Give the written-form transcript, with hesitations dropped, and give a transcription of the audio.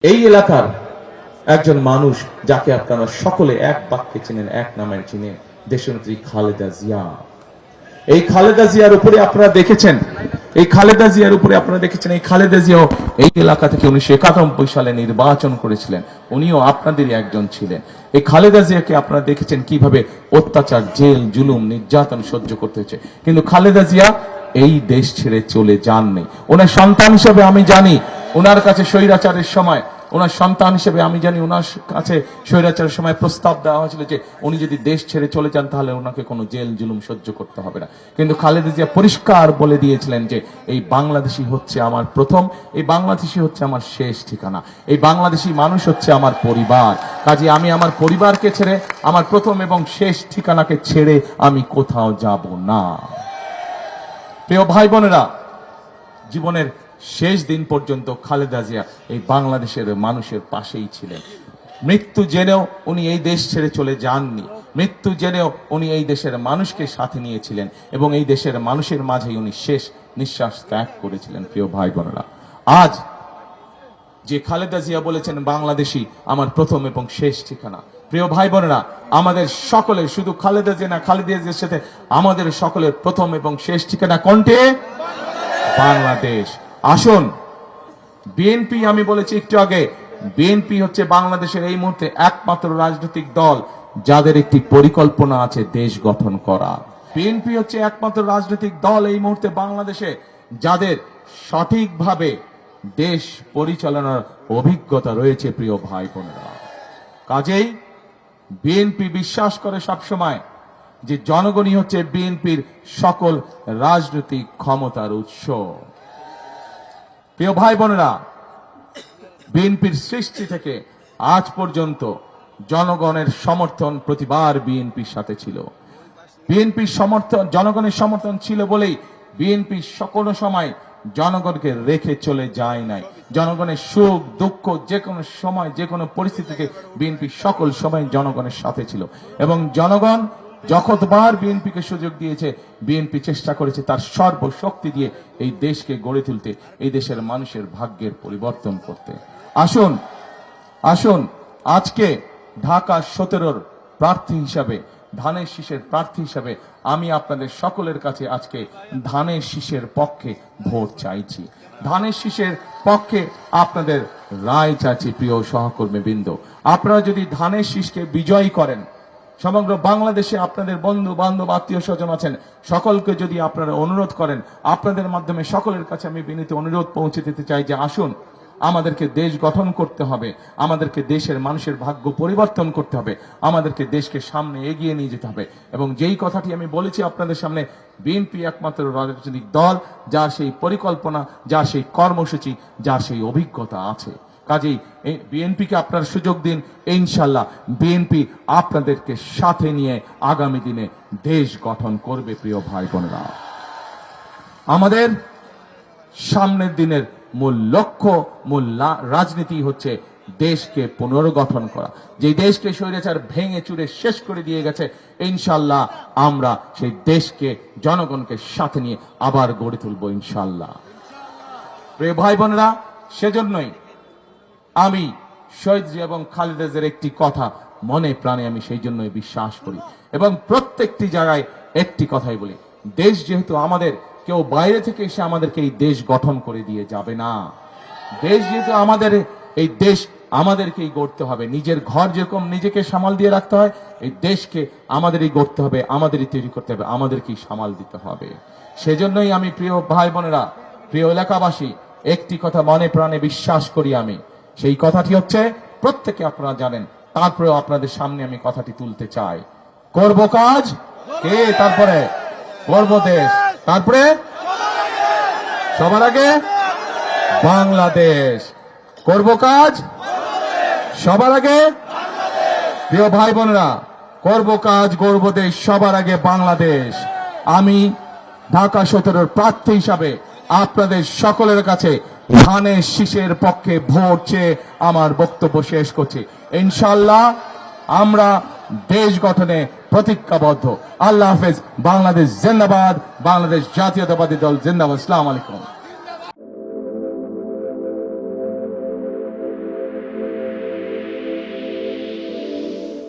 এই এলাকার একজন মানুষ যাকে আপনারা সকলে এক বাক্যে চিনেন, এক নামে চিনেন, দেশনেত্রী খালেদা জিয়া। এই খালেদা জিয়ার উপরে আপনারা দেখেছেন, এই খালেদা জিয়াও এই এলাকা থেকে 1991 সালে নির্বাচন করেছিলেন। উনিও আপনাদেরই একজন ছিলেন। এই খালেদা জিয়াকে আপনারা দেখেছেন কিভাবে অত্যাচার, জেল, জুলুম, নির্যাতন সহ্য করতে হচ্ছে, কিন্তু খালেদা জিয়া এই দেশ ছেড়ে চলে যাননি। ওনার সন্তান হিসেবে আমি জানি ওনার কাছে স্বৈরাচারের সময়, ওনার সন্তান হিসেবে আমি জানি ওনার কাছে স্বৈরাচারের সময় প্রস্তাব দেওয়া হয়েছিল যে উনি যদি দেশ ছেড়ে চলে যান তাহলে ওনাকে কোনো জেল জুলুম সহ্য করতে হবে না। কিন্তু খালেদা জিয়া পরিষ্কার বলে দিয়েছিলেন যে এই বাংলাদেশই হচ্ছে আমার প্রথম, এই বাংলাদেশই হচ্ছে আমার শেষ ঠিকানা, এই বাংলাদেশি মানুষ হচ্ছে আমার পরিবার। কাজে আমি আমার পরিবারকে ছেড়ে, আমার প্রথম এবং শেষ ঠিকানাকে ছেড়ে আমি কোথাও যাব না। প্রিয় ভাই বোনেরা, জীবনের শেষ দিন পর্যন্ত খালেদা জিয়া এই বাংলাদেশের মানুষের পাশেই ছিলেন। মৃত্যু জেনেও উনি এই দেশ ছেড়ে চলে যাননি। মৃত্যু জেনেও উনি এই দেশের মানুষকে সাথে নিয়েছিলেন এবং এই দেশের মানুষের মাঝেই উনি শেষ নিঃশ্বাস ত্যাগ করেছিলেন। প্রিয় ভাই বোনেরা, আজ যে খালেদা জিয়া বলেছেন বাংলাদেশই আমার প্রথম এবং শেষ ঠিকানা, প্রিয় ভাই বোনেরা, আমাদের সকলের, শুধু খালেদা জিয়া না, খালেদা জিয়ার সাথে আমাদের সকলের প্রথম এবং শেষ ঠিকানা কোনটি? বাংলাদেশ। আসুন, বিএনপি, আমি বলেছি একটু আগে, বিএনপি হচ্ছে বাংলাদেশের এই মুহূর্তে একমাত্র রাজনৈতিক দল যাদের একটি পরিকল্পনা আছে দেশ গঠন করা। বিএনপি হচ্ছে একমাত্র রাজনৈতিক দল এই মুহূর্তে বাংলাদেশে যাদের সঠিকভাবে দেশ পরিচালনার অভিজ্ঞতা রয়েছে। প্রিয় ভাই বোনেরা, কাজেই বিএনপি বিশ্বাস করে সবসময় যে জনগণই হচ্ছে বিএনপির সকল রাজনৈতিক ক্ষমতার উৎস। প্রিয় ভাই বোনেরা, বিএনপির সৃষ্টি থেকে আজ পর্যন্ত জনগণের সমর্থন প্রতিবার বিএনপির সাথে ছিল। বিএনপির সমর্থন, জনগণের সমর্থন ছিল বলেই বিএনপি সকল সময় জনগণকে রেখে চলে যায় নাই। জনগণের সুখ দুঃখ যে কোনো সময়, যে কোনো পরিস্থিতিতে বিএনপি সকল সময় জনগণের সাথে ছিল এবং জনগণ যতবার বিএনপিকে সুযোগ দিয়েছে, বিএনপি চেষ্টা করেছে তার সর্বশক্তি দিয়ে এই দেশকে গড়ে তুলতে, এই দেশের মানুষের ভাগ্যের পরিবর্তন করতে। আসুন আসুন আজকে ঢাকা 17 প্রার্থী হিসাবে, ধানের শীষের প্রার্থী হিসাবে আমি আপনাদের সকলের কাছে আজকে ধানের শীষের পক্ষে ভোট চাইছি, ধানের শীষের পক্ষে আপনাদের রায় চাইছি। প্রিয় সহকর্মী বৃন্দ, আপনারা যদি ধানের শীষকে বিজয়ী করেন, সমগ্র বাংলাদেশে আপনাদের বন্ধু বান্ধব আত্মীয় স্বজন আছেন, সকলকে যদি আপনারা অনুরোধ করেন, আপনাদের মাধ্যমে সকলের কাছে আমি বিনীত অনুরোধ পৌঁছে দিতে চাই যে আসুন, আমাদেরকে দেশ গঠন করতে হবে, আমাদেরকে দেশের মানুষের ভাগ্য পরিবর্তন করতে হবে, আমাদেরকে দেশকে সামনে এগিয়ে নিয়ে যেতে হবে। এবং যেই কথাটি আমি বলেছি আপনাদের সামনে, বিএনপি একমাত্র রাজনৈতিক দল যার সেই পরিকল্পনা, যার সেই কর্মসূচি, যার সেই অভিজ্ঞতা আছে। কাজেই বিএনপিকে আপনার সুযোগ দিন, ইনশাল্লাহ বিএনপি আপনাদেরকে সাথে নিয়ে আগামী দিনে দেশ গঠন করবে। প্রিয় ভাই বোনেরা, আমাদের সামনের দিনের মূল লক্ষ্য, মূল রাজনীতি হচ্ছে দেশকে পুনর্গঠন করা। যে দেশকে স্বৈরাচার ভেঙে চুরে শেষ করে দিয়ে গেছে, ইনশাল্লাহ আমরা সেই দেশকে, জনগণকে সাথে নিয়ে আবার গড়ে তুলব ইনশাল্লাহ। প্রিয় ভাই বোনেরা, সেজন্যই আমি শহীদ জিয়া এবং খালেদা জিয়ার একটি কথা মনে প্রাণে আমি সেই জন্যই বিশ্বাস করি এবং প্রত্যেকটি জায়গায় একটি কথাই বলি, দেশ যেহেতু আমাদের, কেউ বাইরে থেকে এসে আমাদেরকে এই দেশ গঠন করে দিয়ে যাবে না। দেশ যেহেতু আমাদের, এই দেশ আমাদেরকেই গড়তে হবে। নিজের ঘর যেরকম নিজেকে সামাল দিয়ে রাখতে হয়, এই দেশকে আমাদেরই গড়তে হবে, আমাদেরই তৈরি করতে হবে, আমাদেরকেই সামাল দিতে হবে। সেজন্যই আমি, প্রিয় ভাই বোনেরা, প্রিয় এলাকাবাসী, একটি কথা মনে প্রাণে বিশ্বাস করি আমি, সেই কথাটি হচ্ছে, প্রত্যেকে আপনারা জানেন, তারপরেও আপনাদের সামনে আমি কথাটি তুলতে চাই। করব কাজ কে, তারপরে করব দেশ, তারপরে সবার আগে বাংলাদেশ। করব কাজ সবার আগে, প্রিয় ভাই বোনেরা, করব কাজ, গর্ব দেশ, সবার আগে বাংলাদেশ। আমি ঢাকা 17 প্রার্থী হিসাবে আপনাদের সকলের কাছে ধানের শীষের পক্ষে ভোট চেয়ে আমার বক্তব্য শেষ করছি। ইনশাআল্লাহ আমরা দেশ গঠনে প্রতিজ্ঞাবদ্ধ। আল্লাহ হাফেজ। বাংলাদেশ জিন্দাবাদ, বাংলাদেশ জাতীয়তাবাদী দল জিন্দাবাদ। আসসালামু আলাইকুম।